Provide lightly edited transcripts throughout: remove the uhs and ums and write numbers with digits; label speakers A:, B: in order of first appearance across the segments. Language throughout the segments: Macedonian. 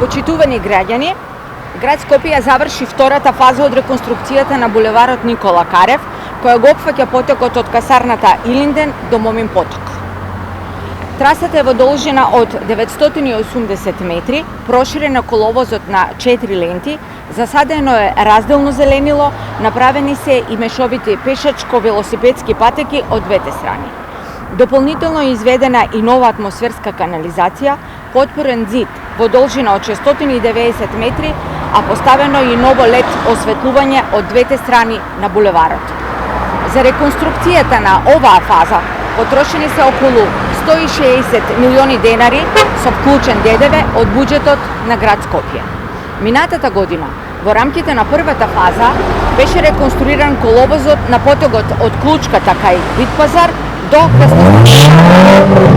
A: Почитувани граѓани, град Скопје заврши втората фаза од реконструкцијата на булеварот Никола Карев, која го опфаќа потокот од касарната Илинден до Момин поток. Трасата е во должина од 980 метри, проширена коловозот на 4 ленти, засадено е разделно зеленило, направени се и мешовити пешачко-велосипедски патеки од двете страни. Дополнително е изведена и нова атмосферска канализација, потпорен зид во должина од 690 метри, а поставено и ново лед осветлување од двете страни на булеварот. За реконструкцијата на оваа фаза потрошени се околу 160 милиони денари со вклучен ДДВ од буџетот на град Скопје. Минатата година, во рамките на првата фаза, беше реконструиран коловозот на потокот од Клучката кај Витпазар до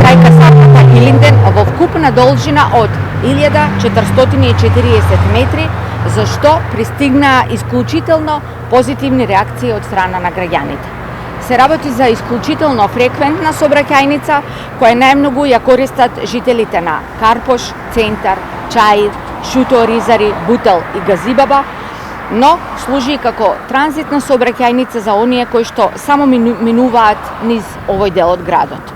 A: кај касарната Илинден во вкупна должина од 1440 метри, за што пристигнаа исклучително позитивни реакции од страна на граѓаните. Се работи за исклучително фреквентна сообраќајница, која најмногу ја користат жителите на Карпош, Центар, Чаир, Шуто, Ризари, Бутел и Газибаба, но служи и како транзитна сообраќајница за оние кои што само минуваат низ овој дел од градот.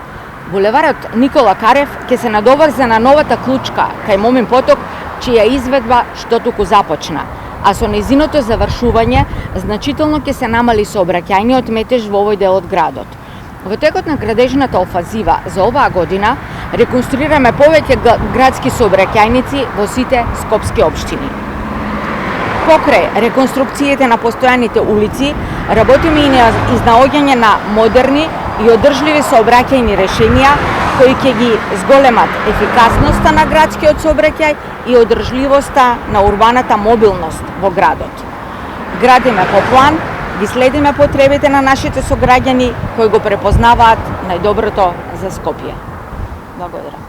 A: Булеварот Никола Карев ќе се надоврза на новата Клучка кај Момин поток, чија изведба што туку започна, а со незиното завршување значително ќе се намали сообраќајниот метеж во овој дел од градот. Во текот на градежната офазива за оваа година реконструираме повеќе градски сообраќајници во сите скопски општини. Покрај реконструкциите на постојаните улици, работиме и на изнаоѓање на модерни и одржливи сообраќајни решенија кои ќе ги зголемат ефикасноста на градскиот сообраќај и одржливоста на урбаната мобилност во градот. Градиме по план, ги следиме потребите на нашите сограѓани кои го препознаваат најдоброто за Скопје. Благодарам.